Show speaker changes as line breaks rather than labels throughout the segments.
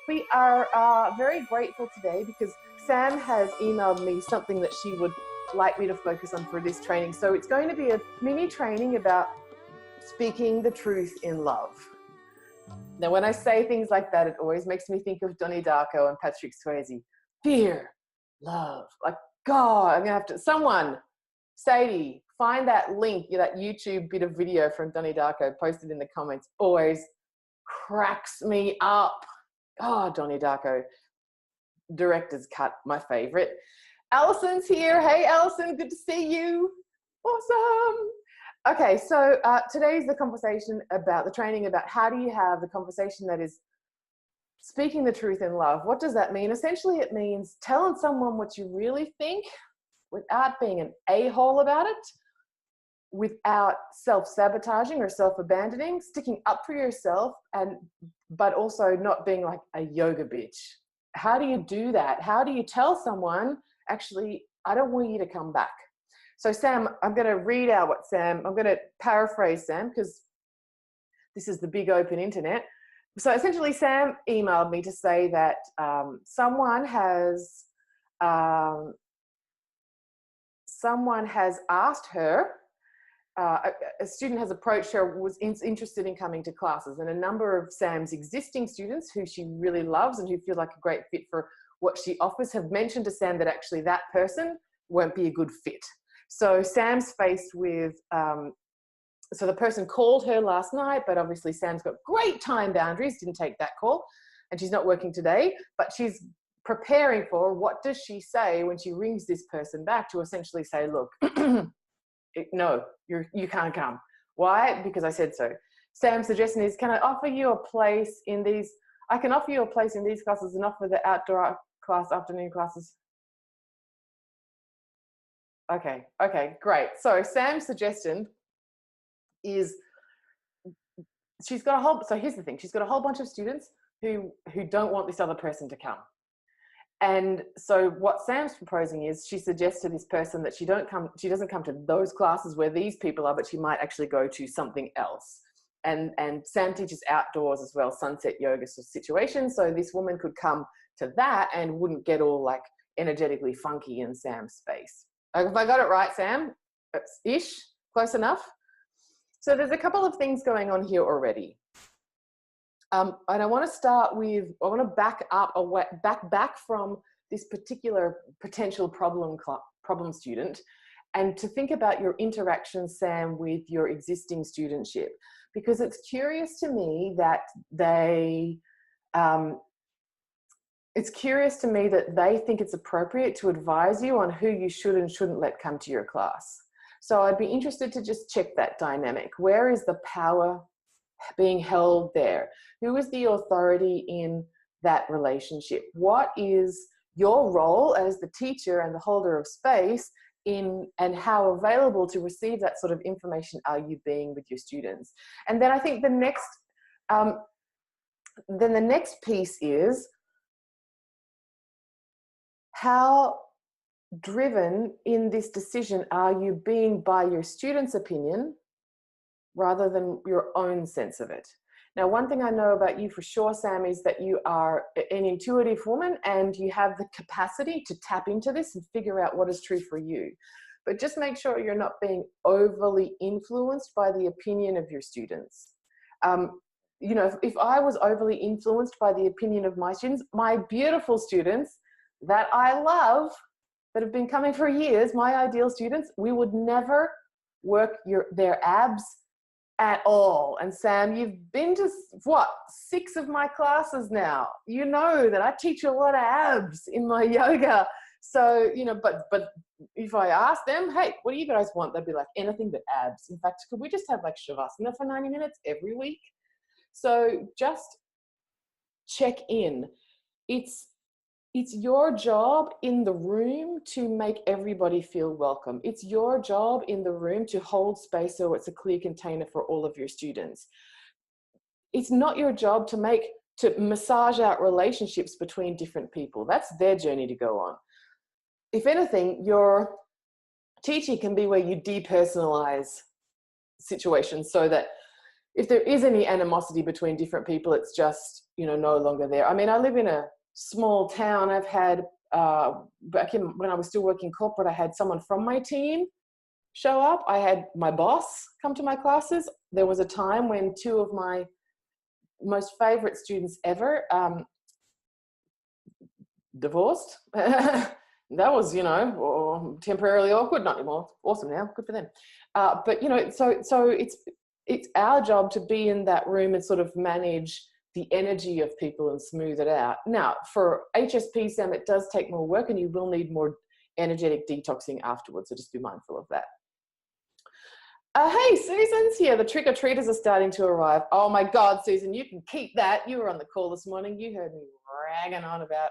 We are very grateful today because Sam has emailed me something that she would like me to focus on for this training. So it's going to be a mini training about speaking the truth in love. Now, when I say things like that, it always makes me think of Donnie Darko and Patrick Swayze. Fear, love. Like, God, I'm going to have to, someone, Sadie, find that link, that YouTube bit of video from Donnie Darko, post it in the comments. Always cracks me up. Oh, Donnie Darko. Director's cut, my favorite. Allison's here. Hey, Allison, good to see you. Awesome. Okay, so today's the conversation about the training about how do you have the conversation that is speaking the truth in love. What does that mean? Essentially, it means telling someone what you really think without being an a-hole about it, without self-sabotaging or self-abandoning, sticking up for yourself, but also not being like a yoga bitch. How do you do that? How do you tell someone, actually, I don't want you to come back? So Sam, I'm going to read out what I'm going to paraphrase Sam because this is the big open internet. So essentially Sam emailed me to say that someone has asked her, a student has approached her, was interested in coming to classes, and a number of Sam's existing students who she really loves and who feel like a great fit for what she offers have mentioned to Sam that actually that person won't be a good fit. So Sam's faced with, so the person called her last night, but obviously Sam's got great time boundaries, didn't take that call, and she's not working today, but she's preparing for what does she say when she rings this person back to essentially say, look, no, you can't come. Why? Because I said so. Sam's suggestion is, can I offer you a place in these, I can offer you a place in these classes and offer the outdoor class, afternoon classes. Okay, great. So Sam's suggestion is she's got a whole, so here's the thing, she's got a whole bunch of students who don't want this other person to come. And so what Sam's proposing is she suggests to this person that she doesn't come to those classes where these people are, but she might actually go to something else. And Sam teaches outdoors as well, sunset yoga situations. So this woman could come to that and wouldn't get all like energetically funky in Sam's space. Have I got it right, Sam? Ish? Close enough? So there's a couple of things going on here already. And I want to start with, I want to back up, back from this particular potential problem student and to think about your interaction, Sam, with your existing studentship. Because it's curious to me that they think it's appropriate to advise you on who you should and shouldn't let come to your class. So I'd be interested to just check that dynamic. Where is the power being held there? Who is the authority in that relationship? What is your role as the teacher and the holder of space in, and how available to receive that sort of information are you being with your students? And then I think the next piece is, how driven in this decision are you being by your students' opinion rather than your own sense of it? Now, one thing I know about you for sure, Sam, is that you are an intuitive woman and you have the capacity to tap into this and figure out what is true for you. But just make sure you're not being overly influenced by the opinion of your students. You know, if I was overly influenced by the opinion of my students, my beautiful students that I love, that have been coming for years, my ideal students, we would never work their abs at all. And Sam, you've been to what, 6 of my classes now. You know that I teach a lot of abs in my yoga. So, you know, but if I ask them, hey, what do you guys want? They'd be like, anything but abs. In fact, could we just have like Shavasana for 90 minutes every week? So just check in. It's your job in the room to make everybody feel welcome. It's your job in the room to hold space so it's a clear container for all of your students. It's not your job to massage out relationships between different people. That's their journey to go on. If anything, your teaching can be where you depersonalize situations so that if there is any animosity between different people, it's just, you know, no longer there. I mean, I live in a small town. I've had, back in, when I was still working corporate, I had someone from my team show up. I had my boss come to my classes. There was a time when two of my most favorite students ever divorced. That was, you know, temporarily awkward, not anymore. Awesome now, good for them. But, you know, so it's our job to be in that room and sort of manage the energy of people and smooth it out. Now, for HSP, Sam, it does take more work and you will need more energetic detoxing afterwards, so just be mindful of that. Hey, Susan's here. The trick-or-treaters are starting to arrive. Oh my God, Susan, you can keep that. You were on the call this morning. You heard me ragging on about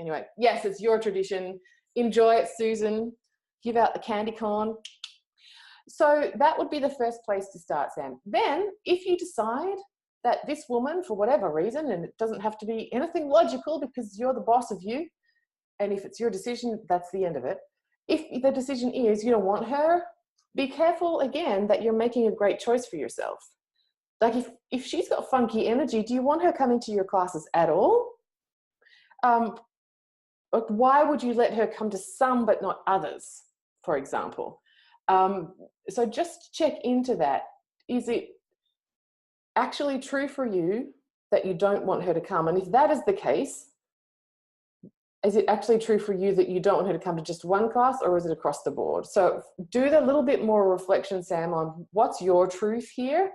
anyway, yes, it's your tradition. Enjoy it, Susan. Give out the candy corn. So that would be the first place to start, Sam. Then, if you decide that this woman, for whatever reason, and it doesn't have to be anything logical because you're the boss of you, and if it's your decision, that's the end of it. If the decision is you don't want her, be careful again that you're making a great choice for yourself. Like if she's got funky energy, do you want her coming to your classes at all? Why would you let her come to some but not others, for example? So just check into that. Is it actually true for you that you don't want her to come? And if that is the case, is it actually true for you that you don't want her to come to just one class, or is it across the board? So do a little bit more reflection, Sam, on what's your truth here,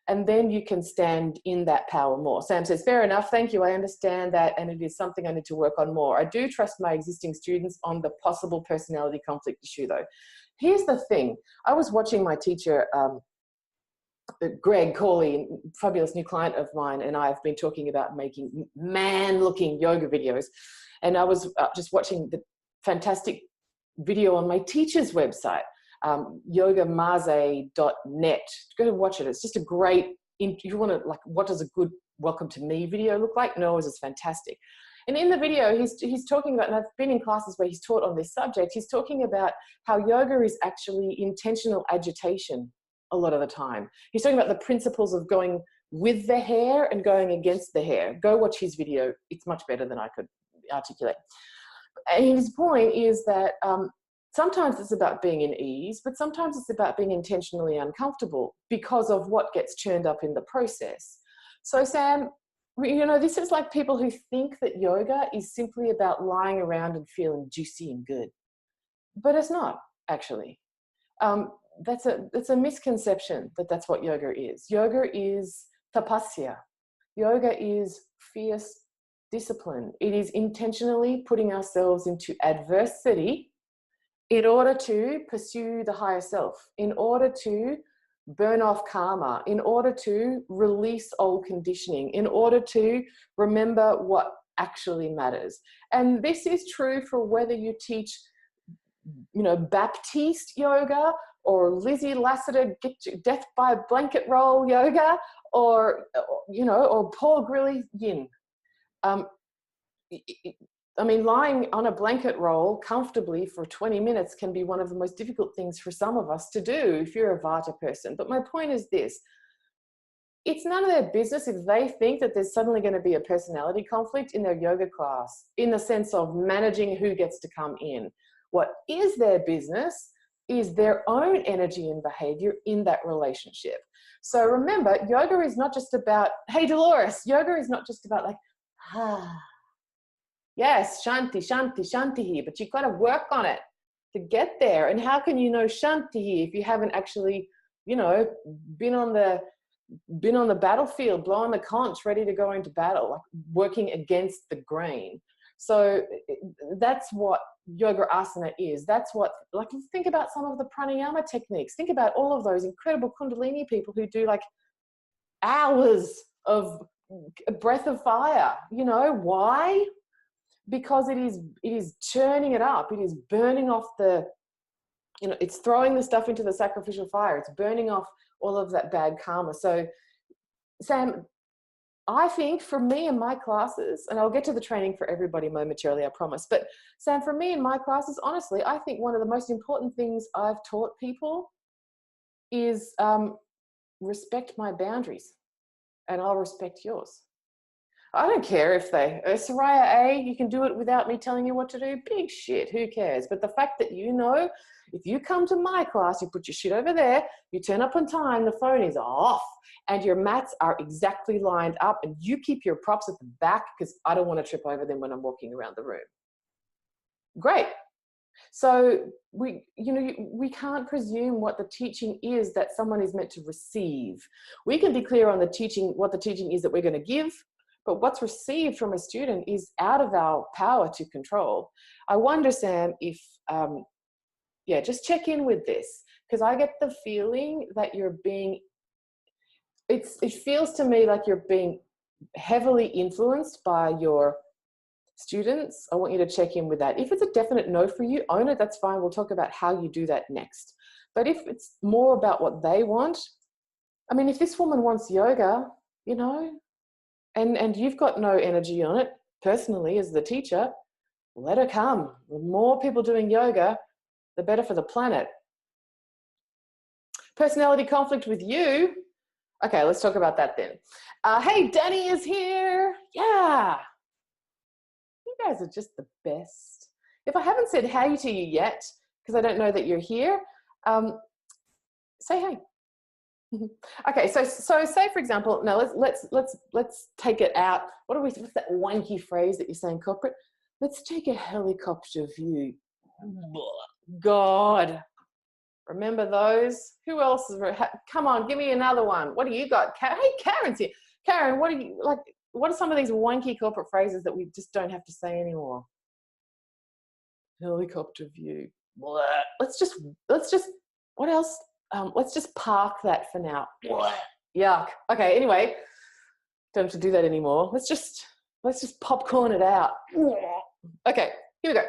and then you can stand in that power more. Sam says, fair enough, thank you, I understand that, and it is something I need to work on more. I do trust my existing students on the possible personality conflict issue though. Here's the thing, I was watching my teacher, Greg Corley, fabulous new client of mine, and I have been talking about making man-looking yoga videos. And I was just watching the fantastic video on my teacher's website, yogamaze.net. Go to watch it. It's just a great, you want to, like, what does a good welcome to me video look like? Noah's is fantastic. And in the video, he's talking about, and I've been in classes where he's taught on this subject, he's talking about how yoga is actually intentional agitation a lot of the time. He's talking about the principles of going with the hair and going against the hair. Go watch his video. It's much better than I could articulate. And his point is that sometimes it's about being in ease, but sometimes it's about being intentionally uncomfortable because of what gets churned up in the process. So Sam, you know, this is like people who think that yoga is simply about lying around and feeling juicy and good, but it's not actually. It's a misconception that that's what yoga is. Yoga is tapasya. Yoga is fierce discipline. It is intentionally putting ourselves into adversity in order to pursue the higher self, in order to burn off karma, in order to release old conditioning, in order to remember what actually matters. And this is true for whether you teach, you know, Baptiste yoga, or Lizzie Lassiter, get your death by a blanket roll yoga, or, you know, or Paul Grilly yin. I mean, lying on a blanket roll comfortably for 20 minutes can be one of the most difficult things for some of us to do if you're a Vata person. But my point is this, it's none of their business if they think that there's suddenly going to be a personality conflict in their yoga class, in the sense of managing who gets to come in. What is their business is their own energy and behavior in that relationship. So remember, yoga is not just about, hey Dolores, yoga is not just about like, yes, shanti, shanti, shanti, but you've got to work on it to get there. And how can you know shanti if you haven't actually, you know, been on the battlefield, blowing the conch, ready to go into battle, like working against the grain. So that's what yoga asana is. That's what, like, think about some of the pranayama techniques. Think about all of those incredible kundalini people who do like hours of a breath of fire. You know why? Because it is churning it up. It is burning off the, you know, it's throwing the stuff into the sacrificial fire. It's burning off all of that bad karma. So Sam, I think for me in my classes, and I'll get to the training for everybody momentarily, I promise, but Sam, for me in my classes, honestly, I think one of the most important things I've taught people is respect my boundaries and I'll respect yours. I don't care if Soraya A, you can do it without me telling you what to do. Big shit, who cares? But the fact that you know, if you come to my class, you put your shit over there, you turn up on time, the phone is off, and your mats are exactly lined up, and you keep your props at the back because I don't want to trip over them when I'm walking around the room. Great. So we can't presume what the teaching is that someone is meant to receive. We can be clear on the teaching, what the teaching is that we're going to give, but what's received from a student is out of our power to control. I wonder, Sam, if, just check in with this, because I get the feeling that you're being, it feels to me like you're being heavily influenced by your students. I want you to check in with that. If it's a definite no for you, own it, that's fine. We'll talk about how you do that next. But if it's more about what they want, I mean, if this woman wants yoga, you know, and you've got no energy on it, personally, as the teacher, let her come. The more people doing yoga, the better for the planet. Personality conflict with you. Okay, let's talk about that then. Hey, Danny is here. Yeah. You guys are just the best. If I haven't said hey to you yet, because I don't know that you're here, say hey. Okay, so say for example, now let's take it out. What's that wanky phrase that you're saying, corporate? Let's take a helicopter view. God, remember those? Who else is? Come on, give me another one. What do you got? Hey, Karen's here. Karen, what do you like? What are some of these wanky corporate phrases that we just don't have to say anymore? Helicopter view. Let's just. What else? Let's just park that for now. Yuck. Okay. Anyway, don't have to do that anymore. Let's just popcorn it out. Okay. Here we go.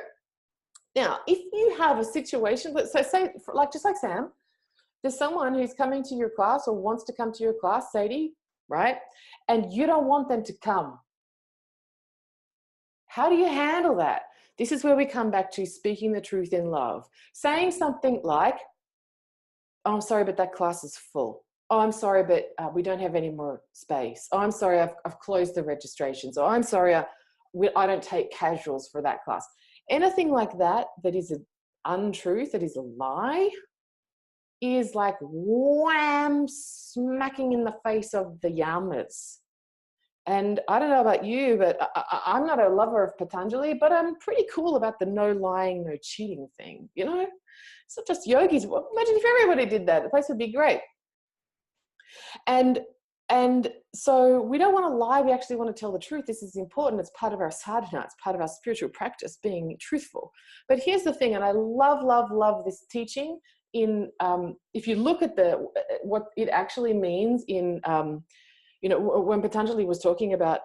Now, if you have a situation, so say, just like Sam, there's someone who's coming to your class or wants to come to your class, Sadie, right? And you don't want them to come. How do you handle that? This is where we come back to speaking the truth in love. Saying something like, oh, I'm sorry, but that class is full. Oh, I'm sorry, but we don't have any more space. Oh, I'm sorry, I've closed the registrations. Oh, I'm sorry, I don't take casuals for that class. Anything like that is an untruth, that is a lie, is like wham, smacking in the face of the yamas. And I don't know about you, but I'm not a lover of Patanjali, but I'm pretty cool about the no lying, no cheating thing, you know? It's not just yogis. Well, imagine if everybody did that. The place would be great. And so we don't want to lie. We actually want to tell the truth. This is important. It's part of our sadhana. It's part of our spiritual practice, being truthful. But here's the thing, and I love this teaching. If you look at what it actually means in, when Patanjali was talking about,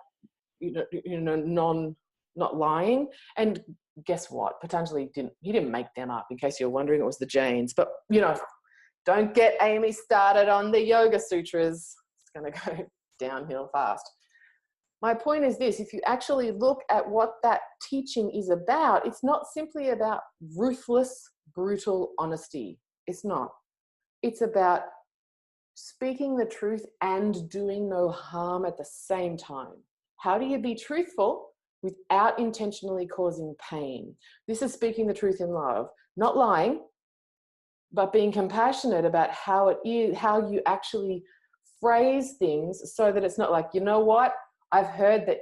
not lying, and guess what? Patanjali didn't make them up, in case you're wondering. It was the Jains. But, don't get Amy started on the Yoga Sutras. It's going to go downhill fast. My point is this: if you actually look at what that teaching is about, it's not simply about ruthless, brutal honesty. It's not. It's about speaking the truth and doing no harm at the same time. How do you be truthful without intentionally causing pain? This is speaking the truth in love, not lying, but being compassionate about how it is, how you actually phrase things so that it's not like, you know what, I've heard that,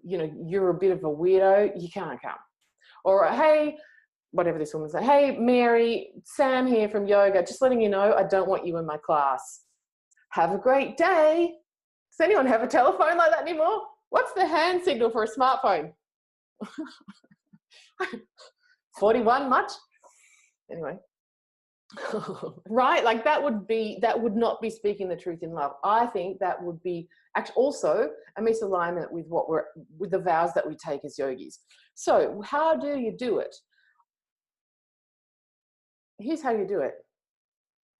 you're a bit of a weirdo, you can't come. Or, hey, whatever this woman said, hey, Mary, Sam here from yoga, just letting you know I don't want you in my class. Have a great day. Does anyone have a telephone like that anymore? What's the hand signal for a smartphone? 41 much? Anyway. Right? Like that would not be speaking the truth in love. I think that would be actually also a misalignment with the vows that we take as yogis. So how do you do it? Here's how you do it.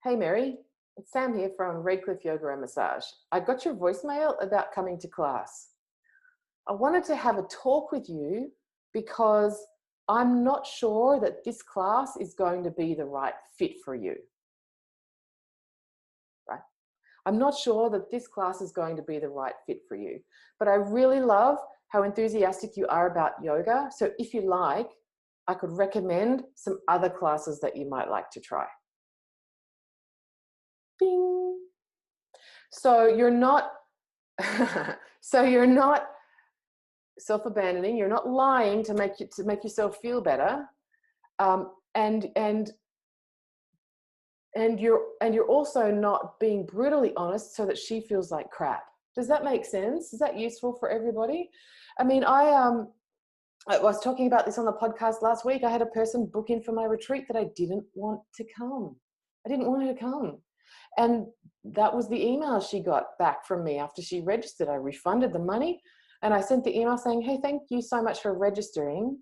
Hey, Mary, it's Sam here from Redcliffe Yoga and Massage. I got your voicemail about coming to class. I wanted to have a talk with you because I'm not sure that this class is going to be the right fit for you. right? I'm not sure that this class is going to be the right fit for you, but I really love how enthusiastic you are about yoga. So if you like, I could recommend some other classes that you might like to try. Bing. So you're not, so you're not self-abandoning. You're not lying to make yourself feel better, and you're also not being brutally honest so that she feels like crap. Does that make sense? Is that useful for everybody? I mean, I was talking about this on the podcast last week. I had a person book in for my retreat that I didn't want to come. I didn't want her to come. And that was the email she got back from me after she registered. I refunded the money and I sent the email saying, hey, thank you so much for registering.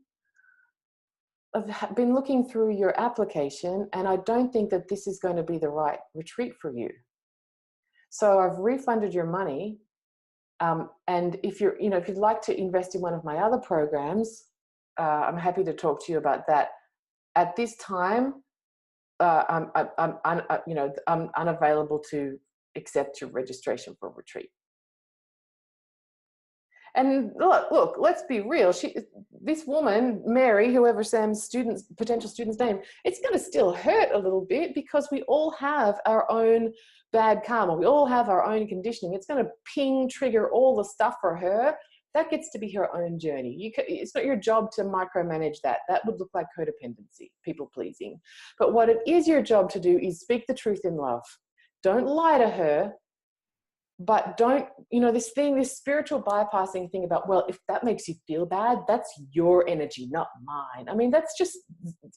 I've been looking through your application and I don't think that this is going to be the right retreat for you. So I've refunded your money. And if if you'd like to invest in one of my other programs, I'm happy to talk to you about that. At this time, I'm unavailable to accept your registration for a retreat. And look, let's be real. This woman, Mary, whoever Sam's potential student's name, it's going to still hurt a little bit because we all have our own bad karma. We all have our own conditioning. It's going to trigger all the stuff for her. That gets to be her own journey. It's not your job to micromanage that. That would look like codependency, people pleasing. But what it is your job to do is speak the truth in love. Don't lie to her. But don't, this spiritual bypassing thing about, well, if that makes you feel bad, that's your energy, not mine. I mean, that's just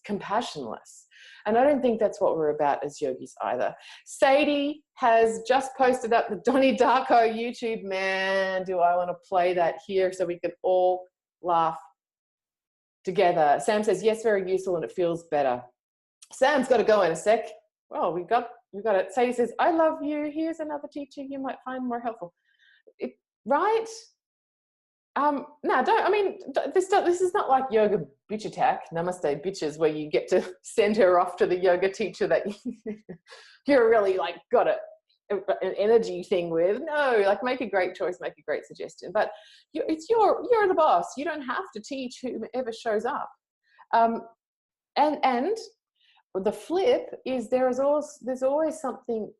compassionless. And I don't think that's what we're about as yogis either. Sadie has just posted up the Donnie Darko YouTube. Man, do I want to play that here so we can all laugh together. Sam says, yes, very useful and it feels better. Sam's got to go in a sec. Well, we got it. Sadie says, I love you. Here's another teacher you might find more helpful. Right? This is not like yoga bitch attack, namaste bitches, where you get to send her off to the yoga teacher that you're really like got an energy thing with. No, like make a great choice, make a great suggestion. But you're the boss. You don't have to teach whoever shows up. And the flip is there's always something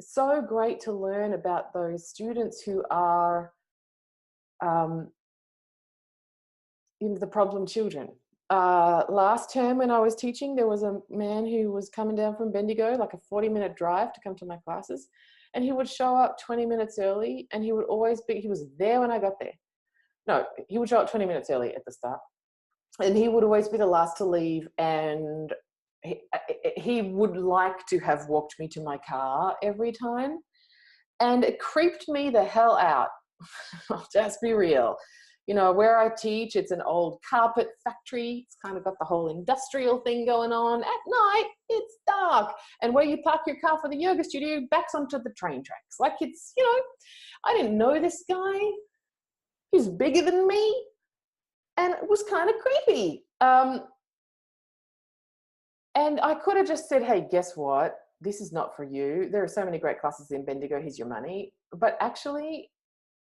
so great to learn about those students who are the problem children. Last term when I was teaching, there was a man who was coming down from Bendigo, like a 40-minute drive to come to my classes, and he would show up 20 minutes early, and he was there when I got there. No, he would show up 20 minutes early at the start, and he would always be the last to leave, and he would like to have walked me to my car every time, and it creeped me the hell out. I'll just be real. Where I teach, it's an old carpet factory. It's kind of got the whole industrial thing going on. At night, it's dark. And where you park your car for the yoga studio backs onto the train tracks. Like it's, I didn't know this guy. He's bigger than me. And it was kind of creepy. And I could have just said, hey, guess what? This is not for you. There are so many great classes in Bendigo. Here's your money. But actually,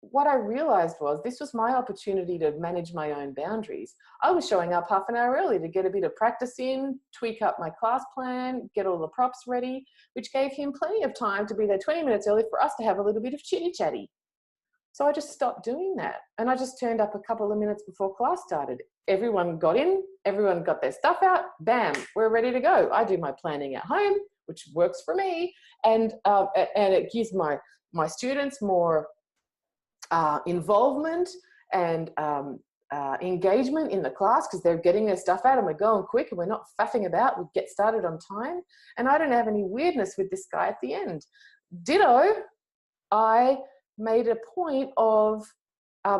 what I realized was this was my opportunity to manage my own boundaries. I was showing up half an hour early to get a bit of practice in, tweak up my class plan, get all the props ready, which gave him plenty of time to be there 20 minutes early for us to have a little bit of chitty-chatty. So I just stopped doing that. And I just turned up a couple of minutes before class started. Everyone got in, everyone got their stuff out, bam, we're ready to go. I do my planning at home, which works for me. And it gives my students more involvement and engagement in the class because they're getting their stuff out and we're going quick and we're not faffing about. We get started on time. And I don't have any weirdness with this guy at the end. Ditto, I made a point of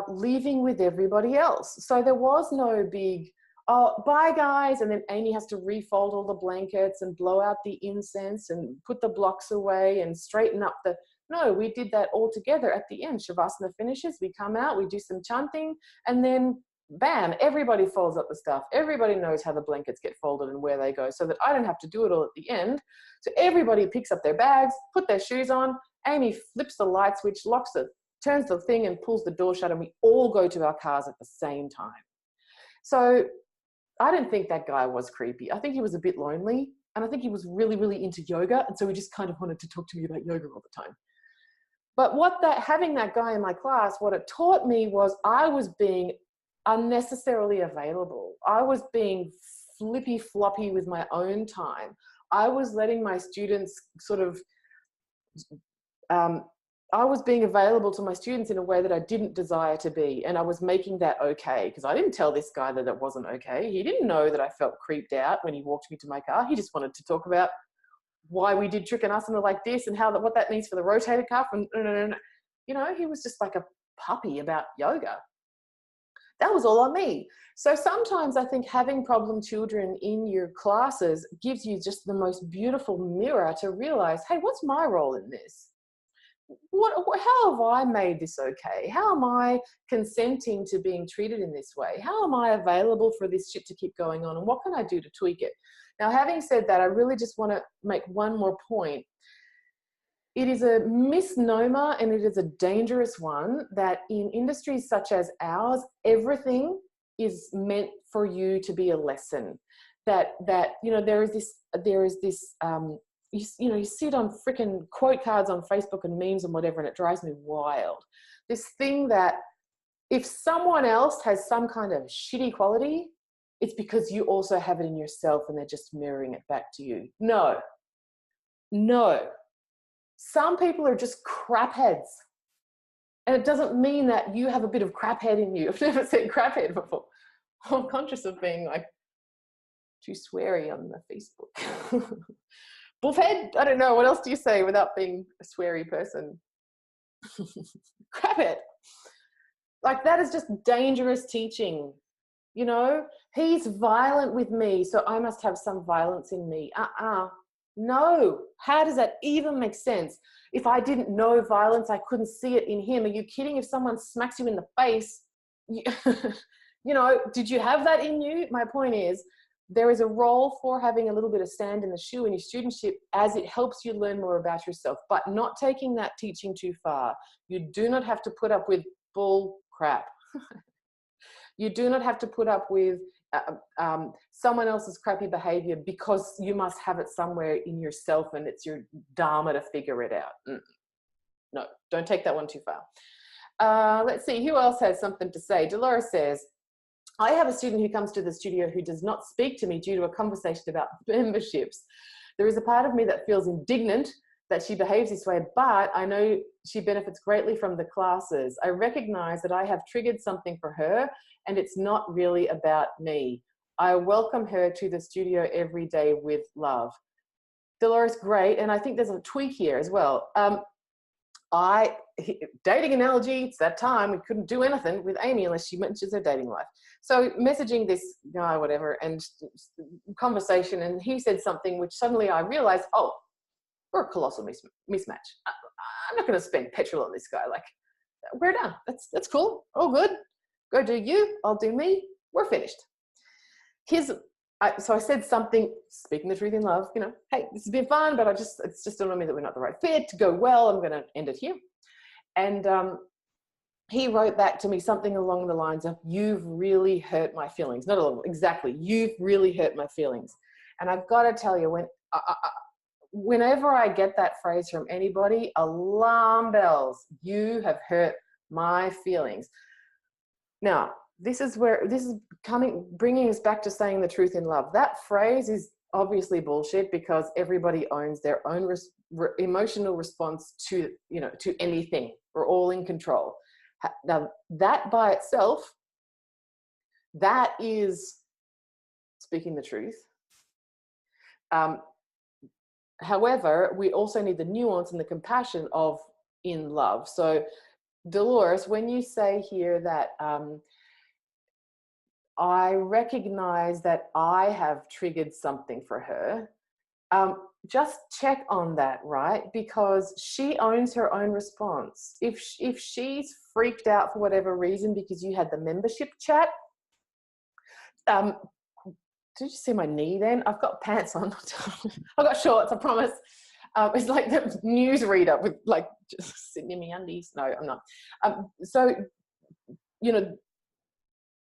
leaving with everybody else. So there was no big, oh, bye guys. And then Amy has to refold all the blankets and blow out the incense and put the blocks away and straighten up no, we did that all together at the end. Shavasana finishes, we come out, we do some chanting, and then bam, everybody folds up the stuff. Everybody knows how the blankets get folded and where they go, so that I don't have to do it all at the end. So everybody picks up their bags, put their shoes on. Amy flips the light switch, turns the thing and pulls the door shut, and we all go to our cars at the same time. So I didn't think that guy was creepy. I think he was a bit lonely, and I think he was really, really into yoga. And so he just kind of wanted to talk to me about yoga all the time. But having that guy in my class, what it taught me was I was being unnecessarily available. I was being flippy floppy with my own time. I was letting my students I was being available to my students in a way that I didn't desire to be. And I was making that okay, because I didn't tell this guy that it wasn't okay. He didn't know that I felt creeped out when he walked me to my car. He just wanted to talk about why we did Trikonasana like this and what that means for the rotator cuff. And you know, he was just like a puppy about yoga. That was all on me. So sometimes I think having problem children in your classes gives you just the most beautiful mirror to realize, hey, what's my role in this? How have I made this okay? How am I consenting to being treated in this way? How am I available for this shit to keep going on? And what can I do to tweak it? Now, having said that, I really just want to make one more point. It is a misnomer, and it is a dangerous one, that in industries such as ours, everything is meant for you to be a lesson. That you know, there is this you see it on freaking quote cards on Facebook and memes and whatever, and it drives me wild. This thing that if someone else has some kind of shitty quality, it's because you also have it in yourself and they're just mirroring it back to you. No. Some people are just crapheads. And it doesn't mean that you have a bit of craphead in you. I've never said craphead before. I'm conscious of being like too sweary on the Facebook. Bullhead? I don't know. What else do you say without being a sweary person? Craphead. Like, that is just dangerous teaching. You know, he's violent with me, so I must have some violence in me. No. How does that even make sense? If I didn't know violence, I couldn't see it in him. Are you kidding? If someone smacks you in the face, you know, did you have that in you? My point is, there is a role for having a little bit of sand in the shoe in your studentship, as it helps you learn more about yourself, but not taking that teaching too far. You do not have to put up with bull crap. You do not have to put up with someone else's crappy behavior because you must have it somewhere in yourself and it's your dharma to figure it out. No, don't take that one too far. Let's see, who else has something to say? Dolores says, I have a student who comes to the studio who does not speak to me due to a conversation about memberships. There is a part of me that feels indignant that she behaves this way, but I know she benefits greatly from the classes. I recognize that I have triggered something for her and it's not really about me. I welcome her to the studio every day with love. Dolores, great. And I think there's a tweak here as well. Dating analogy, it's that time we couldn't do anything with Amy unless she mentions her dating life. So messaging this guy, whatever, and conversation, and he said something which suddenly I realized, oh, we're a colossal mismatch. I'm not going to spend petrol on this guy. Like, we're done. That's cool. All good. Go do you. I'll do me. We're finished. So I said something, speaking the truth in love, you know, hey, this has been fun, but it's just on me that we're not the right fit. To go well, I'm going to end it here. And he wrote back to me something along the lines of, you've really hurt my feelings. Not along, exactly. You've really hurt my feelings. And I've got to tell you, whenever I get that phrase from anybody, alarm bells. You have hurt my feelings. Now, this is bringing us back to saying the truth in love. That phrase is obviously bullshit because everybody owns their own emotional response to anything. We're all in control. Now, that by itself, that is speaking the truth. However, we also need the nuance and the compassion of in love. So, Dolores, when you say here that I recognize that I have triggered something for her, just check on that, right? Because she owns her own response. If she's freaked out for whatever reason because you had the membership chat, Um, did you see my knee then? I've got pants on. I've got shorts, I promise. It's like the newsreader with like just sitting in my undies. No, I'm not. So, you know,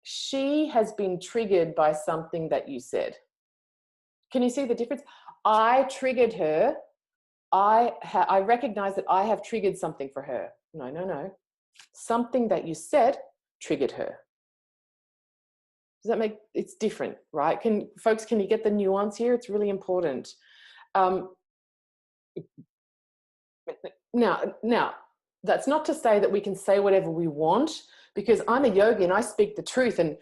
she has been triggered by something that you said. Can you see the difference? I triggered her. I recognize that I have triggered something for her. No. Something that you said triggered her. Does that make, it's different, right? Folks, can you get the nuance here? It's really important. Now, that's not to say that we can say whatever we want, because I'm a yogi and I speak the truth, and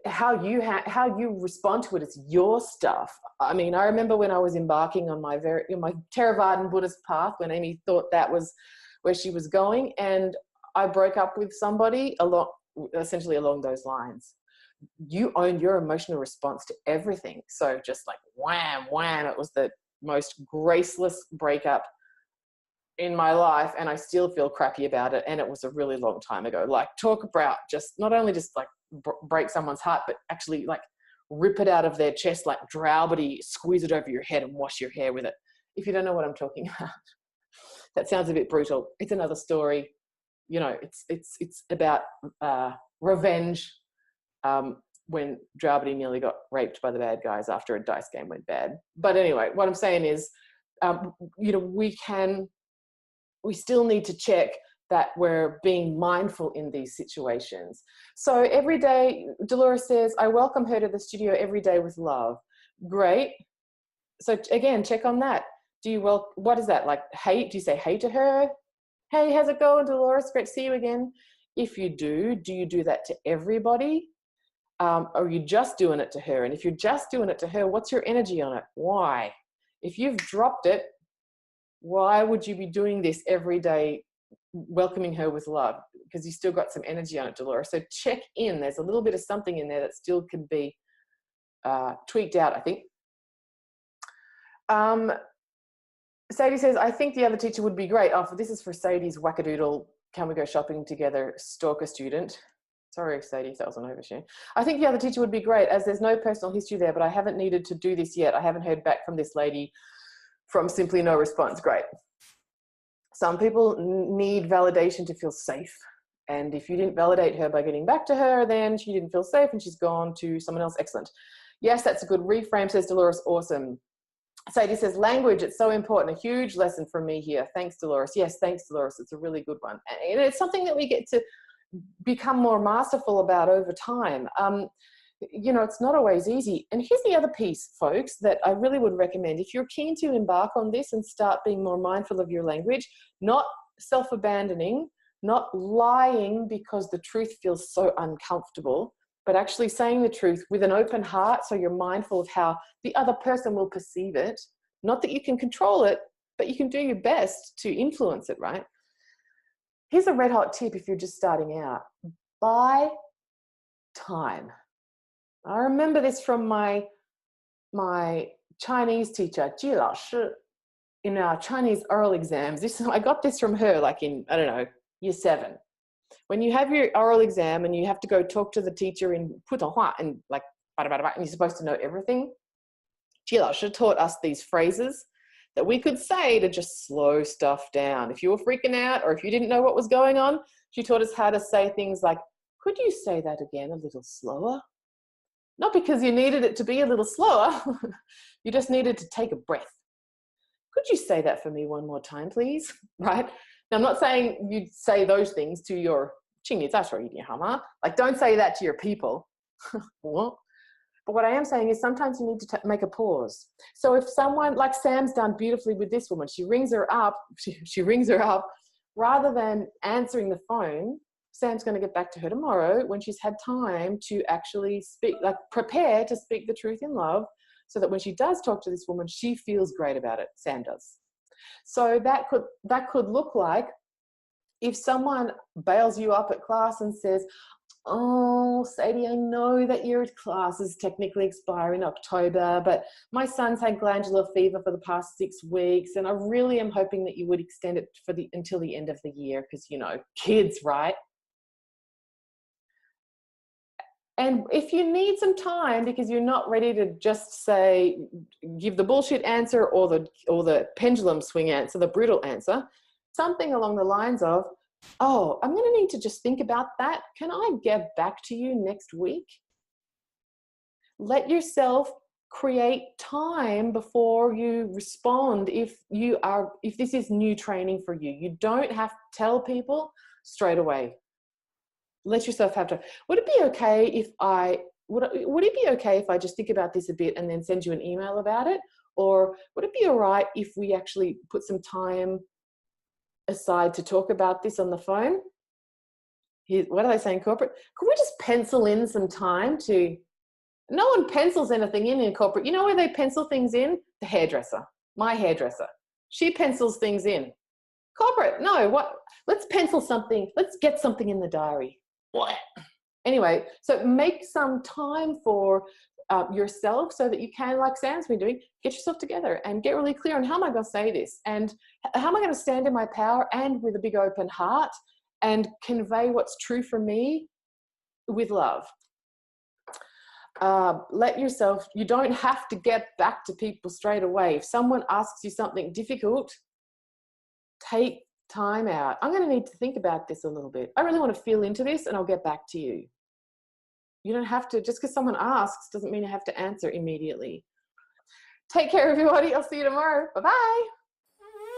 how you respond to it is your stuff. I mean, I remember when I was embarking on my my Theravadan Buddhist path, when Amy thought that was where she was going, and I broke up with somebody essentially along those lines. You own your emotional response to everything. So just like wham, wham, it was the most graceless breakup in my life, and I still feel crappy about it. And it was a really long time ago. Like, talk about just not only just like break someone's heart, but actually like rip it out of their chest, like drowbody, squeeze it over your head and wash your hair with it. If you don't know what I'm talking about, that sounds a bit brutal. It's another story. You know, it's about revenge. When Drowbody nearly got raped by the bad guys after a dice game went bad. But anyway, what I'm saying is, you know, we still need to check that we're being mindful in these situations. So every day, Dolores says, I welcome her to the studio every day with love. Great. So again, check on that. What is that, like hate? Do you say hey to her? Hey, how's it going, Dolores? Great to see you again. If you do you do that to everybody? Or are you just doing it to her? And if you're just doing it to her, what's your energy on it? Why? If you've dropped it, why would you be doing this every day, welcoming her with love? Because you still got some energy on it, Dolores. So check in. There's a little bit of something in there that still can be tweaked out, I think. Sadie says, I think the other teacher would be great. Oh, this is for Sadie's wackadoodle, can we go shopping together, stalker student. Sorry, Sadie, that was an overshare. I think the other teacher would be great, as there's no personal history there, but I haven't needed to do this yet. I haven't heard back from this lady from simply no response. Great. Some people need validation to feel safe. And if you didn't validate her by getting back to her, then she didn't feel safe and she's gone to someone else. Excellent. Yes, that's a good reframe, says Dolores. Awesome. Sadie says, language, it's so important. A huge lesson from me here. Thanks, Dolores. Yes, thanks, Dolores. It's a really good one. And it's something that we get to become more masterful about over time. You know, it's not always easy. And here's the other piece, folks, that I really would recommend. If you're keen to embark on this and start being more mindful of your language, not self-abandoning, not lying because the truth feels so uncomfortable, but actually saying the truth with an open heart, so you're mindful of how the other person will perceive it. Not that you can control it, but you can do your best to influence it, right? Here's a red hot tip if you're just starting out. Buy time. I remember this from my Chinese teacher, Ji Lao Shi, in our Chinese oral exams. I got this from her like in, I don't know, year 7. When you have your oral exam and you have to go talk to the teacher in Putonghua and like, and you're supposed to know everything, Ji Lao Shi taught us these phrases that we could say to just slow stuff down. If you were freaking out or if you didn't know what was going on, she taught us how to say things like, could you say that again a little slower? Not because you needed it to be a little slower, you just needed to take a breath. Could you say that for me one more time, please? Right? Now, I'm not saying you'd say those things to your, like, don't say that to your people. What? But what I am saying is sometimes you need to make a pause. So if someone, like Sam's done beautifully with this woman, she rings her up, she rings her up, rather than answering the phone, Sam's going to get back to her tomorrow when she's had time to actually speak, like prepare to speak the truth in love, so that when she does talk to this woman, she feels great about it. Sam does. So that could look like if someone bails you up at class and says, oh, Sadie, I know that your classes technically expire in October, but my son's had glandular fever for the past 6 weeks, and I really am hoping that you would extend it until the end of the year, because, you know, kids, right? And if you need some time because you're not ready to just say, give the bullshit answer or the pendulum swing answer, the brutal answer, something along the lines of, oh, I'm going to need to just think about that. Can I get back to you next week? Let yourself create time before you respond if this is new training for you. You don't have to tell people straight away. Let yourself have time. Would it be okay if I just think about this a bit and then send you an email about it? Or would it be all right if we actually put some time aside to talk about this on the phone? What are they saying, corporate? Could we just pencil in some time to... No one pencils anything in corporate. You know where they pencil things in? The hairdresser, my hairdresser. She pencils things in. Corporate, no, what? Let's pencil something. Let's get something in the diary. What? Anyway, so make some time for yourself so that you can, like Sam's been doing, get yourself together and get really clear on how am I going to say this and how am I going to stand in my power and with a big open heart and convey what's true for me with love. Let yourself, you don't have to get back to people straight away. If someone asks you something difficult, take time out. I'm going to need to think about this a little bit. I really want to feel into this and I'll get back to you. You don't have to, just because someone asks doesn't mean you have to answer immediately. Take care, everybody. I'll see you tomorrow. Bye-bye.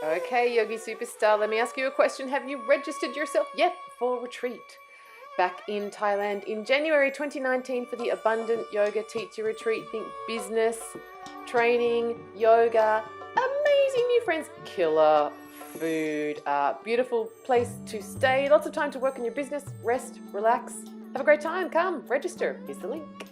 Okay, Yogi Superstar, let me ask you a question. Have you registered yourself yet for retreat? Back in Thailand in January 2019 for the Abundant Yoga Teacher Retreat. Think business, training, yoga, amazing new friends, killer food, beautiful place to stay, lots of time to work on your business, rest, relax. Have a great time. Come, register. Here's the link.